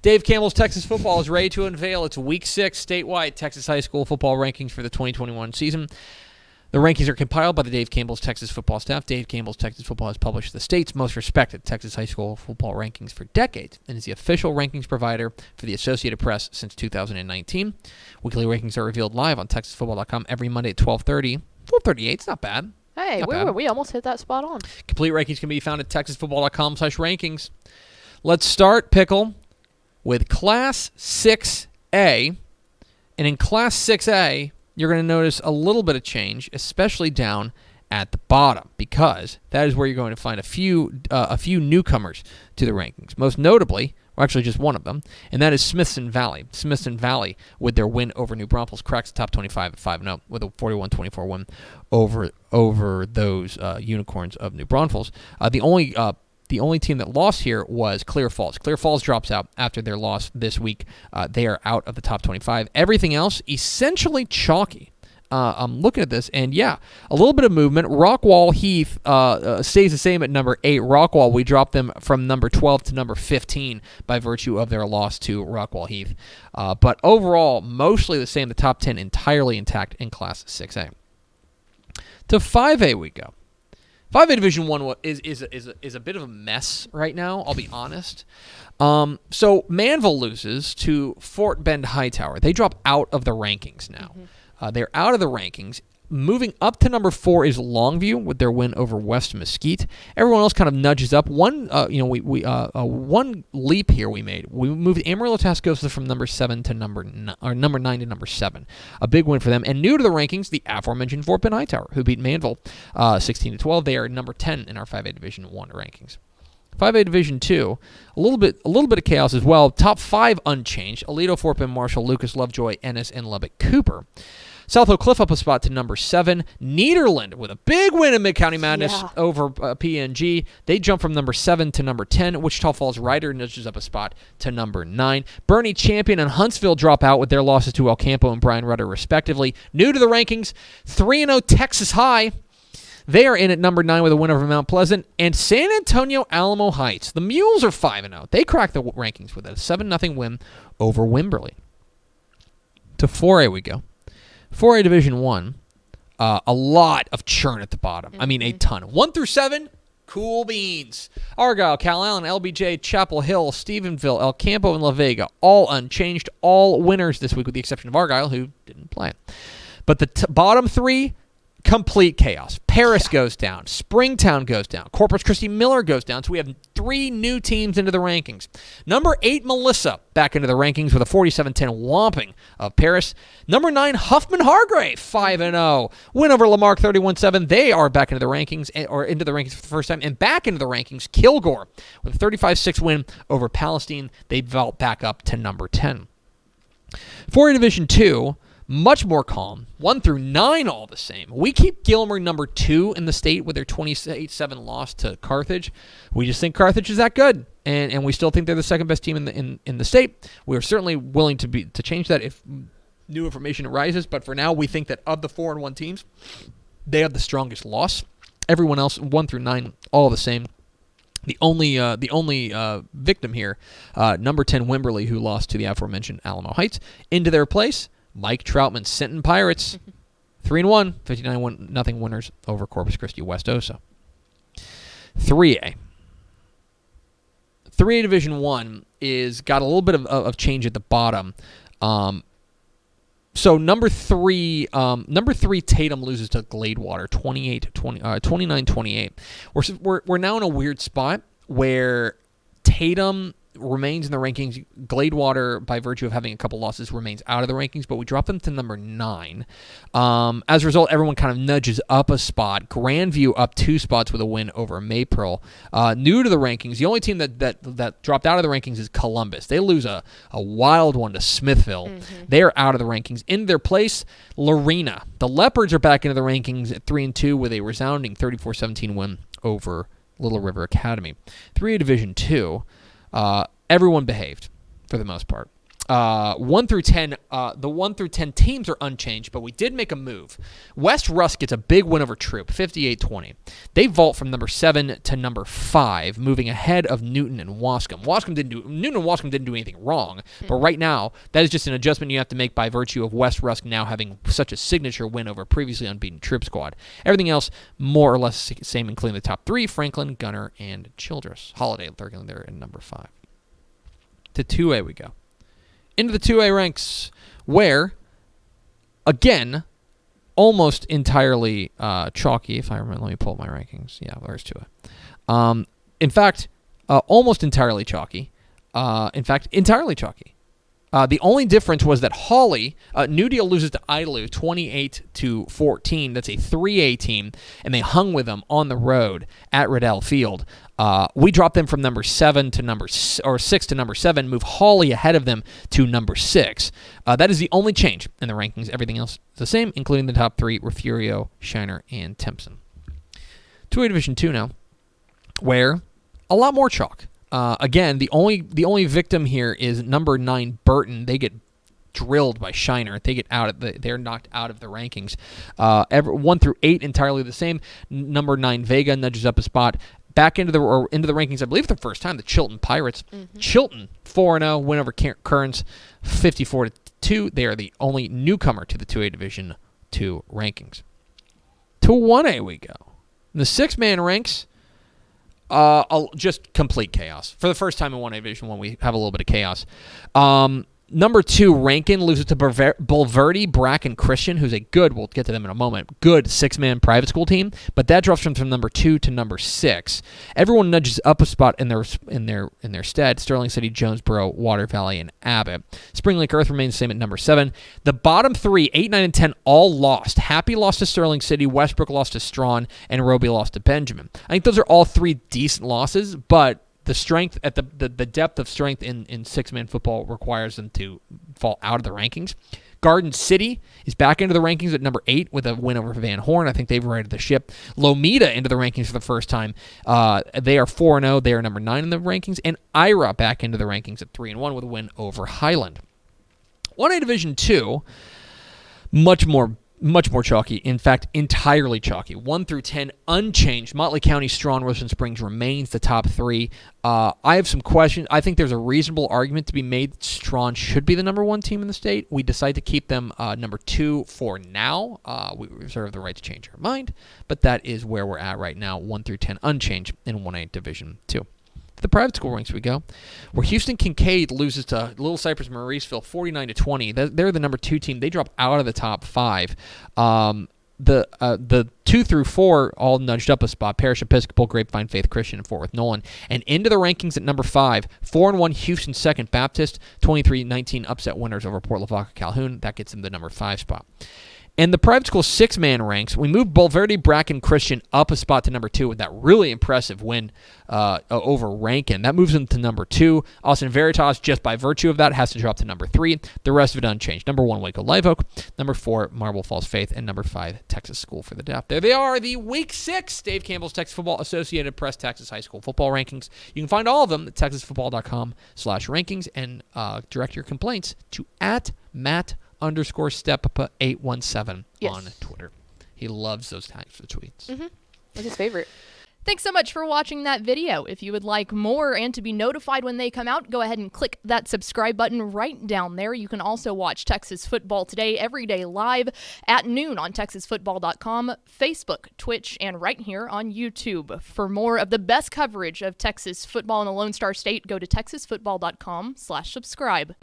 Dave Campbell's Texas Football is ready to unveil its Week 6 statewide Texas high school football rankings for the 2021 season. The rankings are compiled by the Dave Campbell's Texas Football staff. Dave Campbell's Texas Football has published the state's most respected Texas high school football rankings for decades and is the official rankings provider for the Associated Press since 2019. Weekly rankings are revealed live on TexasFootball.com every Monday at 12:30. 12:38, it's not bad. Hey, we almost hit that spot on. Complete rankings can be found at TexasFootball.com/rankings. Let's start, Pickle, with Class 6A. And in Class 6A, you're going to notice a little bit of change, especially down at the bottom, because that is where you're going to find a few newcomers to the rankings. Most notably, or actually just one of them, and that is Smithson Valley. Smithson Valley, with their win over New Braunfels, cracks the top 25 at 5-0 with a 41-24 win over those Unicorns of New Braunfels. The only team that lost here was Clear Falls. Clear Falls drops out after their loss this week. They are out of the top 25. Everything else, essentially chalky. I'm looking at this, and yeah, a little bit of movement. Rockwall Heath stays the same at number 8. Rockwall, we dropped them from number 12 to number 15 by virtue of their loss to Rockwall Heath. But overall, mostly the same. The top 10 entirely intact in Class 6A. To 5A we go. 5A Division 1 is a bit of a mess right now, I'll be honest. So Manville loses to Fort Bend Hightower. They drop out of the rankings now. They're out of the rankings. Moving up to number 4 is Longview with their win over West Mesquite. Everyone else kind of nudges up. One leap here we made. We moved Amarillo Tascosa from number 7 to number 9 to number 7. A big win for them. And new to the rankings, the aforementioned Fort Bend Hightower, who beat Manville 16-12. They are number 10 in our 5A Division 1 rankings. 5A Division 2, a little bit of chaos as well. Top 5 unchanged. Aledo, Fort Bend, Marshall, Lucas, Lovejoy, Ennis, and Lubbock Cooper. South Oak Cliff up a spot to number 7. Nederland with a big win in Mid-County Madness over PNG. They jump from number 7 to number 10. Wichita Falls Ryder nudges up a spot to number 9. Bernie Champion and Huntsville drop out with their losses to El Campo and Brian Rudder respectively. New to the rankings, 3-0 Texas High. They are in at number 9 with a win over Mount Pleasant. And San Antonio Alamo Heights. The Mules are 5-0. They crack the rankings with a 7-0 win over Wimberley. To 4A we go. 4A Division 1, a lot of churn at the bottom. I mean, a ton. 1 through 7, cool beans. Argyle, Cal Allen, LBJ, Chapel Hill, Stephenville, El Campo, and La Vega, all unchanged, all winners this week with the exception of Argyle, who didn't play. But the bottom 3, complete chaos. Paris goes down. Springtown goes down. Corpus Christi Miller goes down. So we have 3 new teams into the rankings. Number 8, Melissa, back into the rankings with a 47-10 whomping of Paris. Number 9, Huffman Hargrave, 5-0. Win over Lamarck, 31-7. They are back into the rankings, or into the rankings for the first time. And back into the rankings, Kilgore, with a 35-6 win over Palestine. They vault back up to number 10. 4A Division 2, much more calm. 1 through 9 all the same. We keep Gilmer number 2 in the state with their 28-7 loss to Carthage. We just think Carthage is that good, and we still think they're the second best team in the state. We are certainly willing to change that if new information arises, but for now we think that of the 4-1 teams, they have the strongest loss. Everyone else 1 through 9 all the same. The only victim here, number 10 Wimberley, who lost to the aforementioned Alamo Heights. Into their place, Mike Troutman, Sinton Pirates, 3-1, 59-0 winners over Corpus Christi West Osa. 3A. 3A Division 1 is got a little bit of change at the bottom. So number 3 Tatum loses to Gladewater 29-28. We're now in a weird spot where Tatum remains in the rankings. Gladewater, by virtue of having a couple losses, remains out of the rankings, but we drop them to number 9. As a result, everyone kind of nudges up a spot. Grandview up 2 spots with a win over Maypearl. New to the rankings, the only team that dropped out of the rankings is Columbus. They lose a wild one to Smithville. They are out of the rankings. In their place, Lorena. The Leopards are back into the rankings at 3-2 with a resounding 34-17 win over Little River Academy. 3A Division 2. Everyone behaved, for the most part. 1 through 10, the 1 through 10 teams are unchanged, but we did make a move. West Rusk gets a big win over Troop, 58-20. They vault from number 7 to number 5, moving ahead of Newton and Wascom. Newton and Wascom didn't do anything wrong, but right now, that is just an adjustment you have to make by virtue of West Rusk now having such a signature win over previously unbeaten Troop squad. Everything else, more or less same, including the top 3, Franklin, Gunner, and Childress. Holiday, they're there in number 5. To 2A we go. Into the 2A ranks, where, again, almost entirely chalky. If I remember, let me pull up my rankings. Yeah, there's 2A. In fact, almost entirely chalky. In fact, entirely chalky. The only difference was that Hawley, New Deal loses to Idalou 28-14. That's a 3A team, and they hung with them on the road at Riddell Field. We dropped them from number 6 to number 7, move Hawley ahead of them to number 6. That is the only change in the rankings. Everything else is the same, including the top 3, Refugio, Shiner, and Timpson. 2A Division 2 now, where a lot more chalk. Again, the only victim here is number 9 Burton. They get drilled by Shiner. They get they're knocked out of the rankings. 1 through 8 entirely the same. Number 9 Vega nudges up a spot. Back into the rankings, I believe for the first time, the Chilton Pirates. Mm-hmm. Chilton 4-0 win over Kearns 54-2. They are the only newcomer to the 2A Division 2 rankings. To 1A we go. In the 6-man ranks, just complete chaos. For the first time in 1A Division 1, we have a little bit of chaos. Number 2, Rankin loses to Bulverde, Bracken Christian, who's we'll get to them in a moment, good 6-man private school team, but that drops from number 2 to number 6. Everyone nudges up a spot in their stead. Sterling City, Jonesboro, Water Valley, and Abbott. Spring Lake Earth remains the same at number 7. The bottom 3, 8, 9, and 10, all lost. Happy lost to Sterling City, Westbrook lost to Strawn, and Roby lost to Benjamin. I think those are all 3 decent losses, but the strength at the depth of strength in 6-man football requires them to fall out of the rankings. Garden City is back into the rankings at number 8 with a win over Van Horn. I think they've righted the ship. Lomita into the rankings for the first time. They are 4-0. They are number 9 in the rankings. And Ira back into the rankings at 3-1 with a win over Highland. 1A Division 2, much more chalky. In fact, entirely chalky. 1 through 10, unchanged. Motley County, Strawn, Wilson Springs remains the top 3. I have some questions. I think there's a reasonable argument to be made that Strawn should be the number 1 team in the state. We decide to keep them number 2 for now. We reserve the right to change our mind, but that is where we're at right now. 1 through 10, unchanged in 1A Division 2. To the private school ranks we go, where Houston Kincaid loses to Little Cypress Mauriceville 49-20. They're the number 2 team. They drop out of the top 5. The 2 through 4 all nudged up a spot. Parish Episcopal, Grapevine, Faith Christian, and Fort Worth Nolan. And into the rankings at number 5, 4-1 Houston Second Baptist, 23-19 upset winners over Port Lavaca Calhoun. That gets them the number 5 spot. And the private school 6-man ranks, we moved Bulverde, Bracken Christian up a spot to number 2 with that really impressive win over Rankin. That moves them to number 2. Austin Veritas, just by virtue of that, has to drop to number 3. The rest of it unchanged. Number 1, Waco Live Oak. Number 4, Marble Falls Faith. And number 5, Texas School for the Deaf. There they are, the Week 6 Dave Campbell's Texas Football Associated Press Texas High School Football Rankings. You can find all of them at texasfootball.com/rankings and direct your complaints to @Matt_Step817 on Twitter. He loves those types of tweets. Mm-hmm. That's his favorite. Thanks so much for watching that video. If you would like more and to be notified when they come out, go ahead and click that subscribe button right down there. You can also watch Texas Football Today every day live at noon on TexasFootball.com, Facebook, Twitch, and right here on YouTube. For more of the best coverage of Texas football in the Lone Star State, go to TexasFootball.com/subscribe.